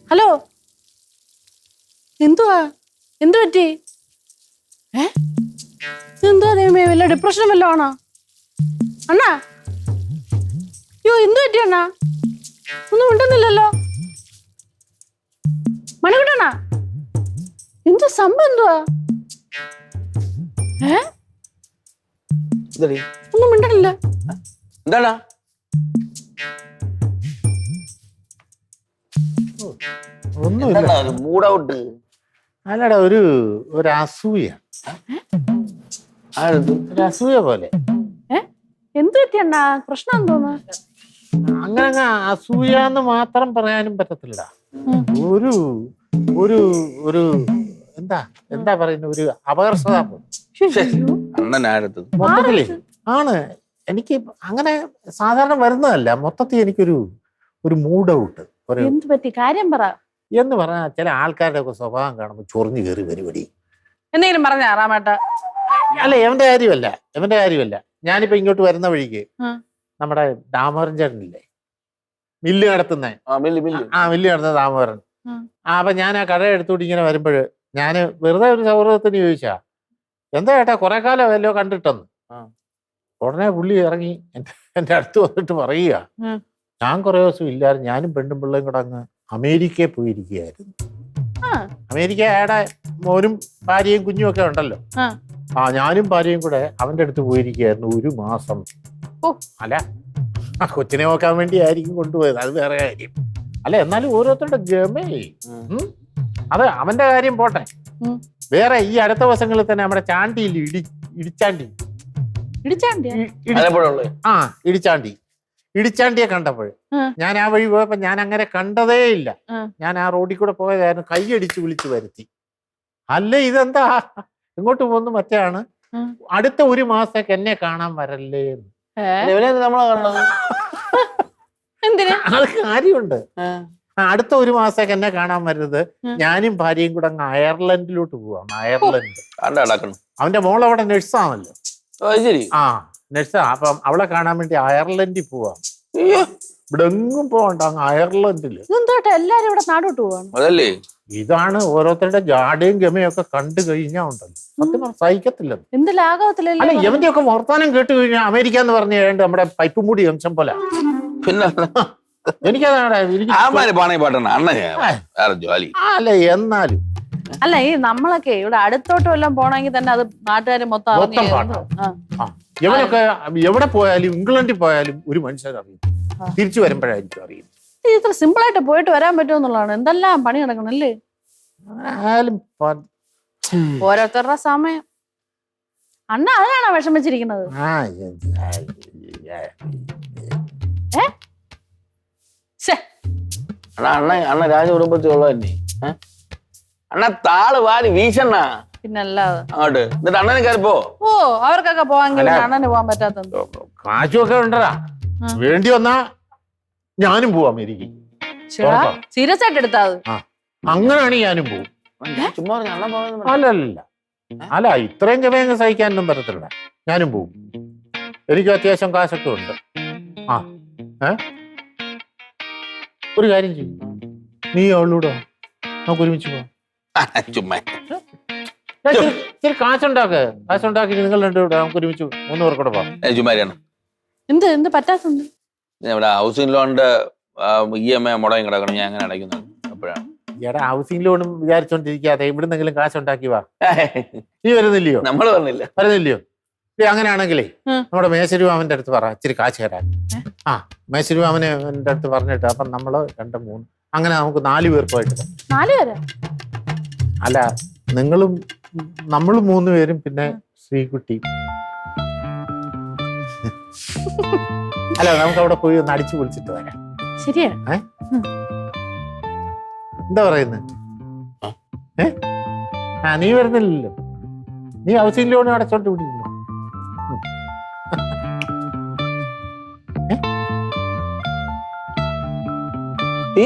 Hello, എന്തുവാ? എന്തു പറ്റി? എന്തുവാ ദൈവമേ, വല്ല ഡിപ്രഷനും വല്ലോ ആണോ അണ്ണാ? അയ്യോ, എന്തു പറ്റി അണ്ണാ? ഒന്നും ഉണ്ടെന്നില്ലല്ലോ. മണിക്കുട്ടണ്ണാ, എന്തു സംഭവം? എന്തുവാ? ഒന്നും മിണ്ടണില്ല. എന്താടാ? മൂഡൌട്ട് അല്ലടാ, ഒരു അസൂയ. ഒരു അസൂയ പോലെ. എന്ത് പറ്റിയണ്ണാ? പ്രശ്നം തോന്നുന്നു. അങ്ങനെ അസൂയ എന്ന് മാത്രം പറയാനും പറ്റത്തില്ല. ഒരു ഒരു ഒരു എന്താ എന്താ പറയുന്ന ഒരു അപകർഷതാബോധം മൊത്തത്തില് ആണ്. എനിക്ക് അങ്ങനെ സാധാരണ വരുന്നതല്ല. മൊത്തത്തിൽ എനിക്കൊരു ഒരു മൂഡ് ഔട്ട്. എന്ത് പറ്റി? കാര്യം പറ. എന്ന് പറഞ്ഞാൽ ചില ആൾക്കാരുടെ ഒക്കെ സ്വഭാവം കാണുമ്പോൾ ചൊറിഞ്ഞു കയറി പരിപാടി. എന്തെങ്കിലും പറഞ്ഞ റാമേട്ട? അല്ല, എവന്റെ കാര്യമല്ല. ഞാനിപ്പോ ഇങ്ങോട്ട് വരുന്ന വഴിക്ക് നമ്മുടെ ദാമോദരൻ ചേട്ടനില്ലേ, മില്ല് നടത്തുന്ന മില്ല് നടത്തുന്ന ദാമോദരൻ. അപ്പൊ ഞാൻ ആ കട എടുത്തോട്ട് ഇങ്ങനെ വരുമ്പോഴ് ഞാന് വെറുതെ ഒരു സൗഹൃദത്തിന് ചോദിച്ചാ, എന്താ ചേട്ടാ കുറെ കാലം വല്ലോ കണ്ടിട്ടെന്ന്. ഉടനെ പുള്ളി ഇറങ്ങി എന്റെ അടുത്ത് വന്നിട്ട് പറയുക, ഞാൻ കുറെ ദിവസം ഇല്ലായിരുന്നു, ഞാനും പെണ്ണും പിള്ളേയും കൂടെ അങ്ങ് അമേരിക്കയിൽ പോയിരിക്കുകയായിരുന്നു. അമേരിക്ക അയാളുടെ മോനും ഭാര്യയും കുഞ്ഞും ഒക്കെ ഉണ്ടല്ലോ. ഞാനും ഭാര്യയും കൂടെ അവന്റെ അടുത്ത് പോയിരിക്കുകയായിരുന്നു 1 മാസം. അല്ല, കൊച്ചിനെ നോക്കാൻ വേണ്ടി ആയിരിക്കും കൊണ്ടുപോയത്, അത് വേറെ കാര്യം. അല്ല, എന്നാലും ഓരോരുത്തരുടെ ഗമേ. അത് അവന്റെ കാര്യം പോട്ടെ. വേറെ ഈ അടുത്ത ദിവസങ്ങളിൽ തന്നെ നമ്മുടെ ചാണ്ടിയിൽ ഇടിച്ചാണ്ടിയെ കണ്ടപ്പോൾ ഞാൻ ആ വഴി പോയപ്പോ ഞാൻ അങ്ങനെ കണ്ടതേ ഇല്ല. ഞാൻ ആ റോഡിൽ കൂടെ പോയതായിരുന്നു, കൈയടിച്ച് വിളിച്ചു വരുത്തി. അല്ല, ഇതെന്താ ഇങ്ങോട്ട് പോകുന്നു മറ്റാണ്, അടുത്ത 1 മാസത്തേക്ക് എന്നെ കാണാൻ വരല്ലേ എന്ന്. നമ്മളെ കണ്ടത് അത് കാര്യമുണ്ട്. അടുത്ത 1 മാസത്തേക്ക് എന്നെ കാണാൻ വരുന്നത്, ഞാനും ഭാര്യയും കൂടെ അങ്ങ് അയർലൻഡിലോട്ട് പോവാം. അയർലൻഡ്. അവന്റെ മോൾ അവിടെ നഴ്സാണല്ലോ. നഴ്സാ. അപ്പം അവളെ കാണാൻ വേണ്ടി അയർലൻഡിൽ പോവാം. ഇവിടെ എങ്ങും പോകണ്ട, അങ്ങ് അയർലൻഡില്. എല്ലാരും ഇവിടെ നാടോട്ട് പോവാണ്. ഇതാണ് ഓരോരുത്തരുടെ ജാടയും ഗമയും ഒക്കെ കണ്ടു കഴിഞ്ഞാൽ ഉണ്ടല്ലോ, സത്യം സഹിക്കത്തില്ല. എന്ത് ലാഘവത്തിലല്ലേ? അല്ല, ഇവന്റെ ഒക്കെ വർത്താനം കേട്ട് കഴിഞ്ഞാൽ അമേരിക്ക എന്ന് പറഞ്ഞു കഴിഞ്ഞാൽ നമ്മുടെ പൈപ്പും മൂടി അംശം പോലെ. പിന്നെ എനിക്കതാണ് അല്ല, എന്നാലും അല്ല, ഈ നമ്മളൊക്കെ ഇവിടെ അടുത്തോട്ട് വല്ലതും പോണെങ്കിൽ തന്നെ അത് നാട്ടുകാര് മൊത്തം ഇവനൊക്കെ എവിടെ പോയാലും, ഇംഗ്ലണ്ടിൽ പോയാലും ഒരു മനുഷ്യൻ അറിയും, തിരിച്ചു വരുമ്പോഴായിരിക്കും അറിയും. ഇത്ര സിമ്പിൾ ആയിട്ട് പോയിട്ട് വരാൻ പറ്റുമെന്നുള്ളതാണ്. എന്തെല്ലാം പണി നടക്കണല്ലേ. ഓരോരുത്തരുടെ സമയം. അണ്ണ അതിനാണോ വിഷമിച്ചിരിക്കുന്നത്? അണ്ണ രാജകുടുംബത്തിലുള്ള തന്നെ അണ്ണ താള് വാരി വീശണ്ണ. പിന്നല്ലാതെ അങ്ങോട്ട് എന്നിട്ട് അണ്ണനെ കയറിപ്പോ. അവർക്കൊക്കെ പോവാങ്കിൽ അണ്ണന് പോവാൻ പറ്റാത്ത കാശുമൊക്കെ ഉണ്ടടാ. വേണ്ടി വന്നാ ഞാനും പോവാം അമേരിക്ക. സീരിയസ് ആയിട്ട് എടുത്താ അങ്ങനെയാണ് ഞാനും പോവും. ചുമ്മാ അല്ലല്ല, അല്ല, ഇത്രയും ചമയങ്ങ് സഹിക്കാനൊന്നും പറ്റത്തില്ല. ഞാനും പോവും. എനിക്ക് അത്യാവശ്യം കാശൊക്കെ ഉണ്ട്. ഒരു കാര്യം ചെയ്യും, നീ അവളൂടെ നമുക്ക് ഒരുമിച്ച് പോവാം. ചുമ്മാ ഇത്തിരി കാശുണ്ടാക്കി നിങ്ങൾ രണ്ടുകൂടെ നമുക്ക് ഒരുമിച്ച് 3 പേർ കൂടെ പോവാം. ചുമ്മാരിയാണ്. എന്ത് പറ്റാത്തുണ്ട്? ഇവിടെ ഹൗസിംഗ് ലോണിന്റെ EMI മുടങ്ങി കിടക്കണം, ഞാൻ അങ്ങനെ അടയ്ക്കുന്നുണ്ട്. അപ്പോഴാണ് ഈയിടെ ഹൗസിംഗ് ലോണും വിചാരിച്ചോണ്ടിരിക്കാതെ ഇവിടുന്നെങ്കിലും കാശുണ്ടാക്കി വാ. നീ വരുന്നില്ലയോ? നമ്മള് വരുന്നില്ലയോ? അങ്ങനെയാണെങ്കിലേ നമ്മുടെ മേശരുമാമന്റെ അടുത്ത് പറ, ഇച്ചിരി കാശ് തരാൻ. മേശരുമാമനെ എന്റെ അടുത്ത് പറഞ്ഞിട്ട് അപ്പം നമ്മള് 2, 3 അങ്ങനെ നമുക്ക് 4 പേർ പോയിട്ട്. 4 പേര്? അല്ല, നിങ്ങളും നമ്മൾ 3 പേരും പിന്നെ ശ്രീകുട്ടി. അല്ല, നമുക്ക് അവിടെ പോയി ഒന്ന് അടിച്ചു പൊളിച്ചിട്ട് വരാം. ശരിയാ. എന്താ പറയുന്നത്? നീ വരുന്നില്ലല്ലോ. നീ ഹൗസിംഗ് ലോൺ അടച്ചോണ്ട് വിടിയിരുന്നു. ഏ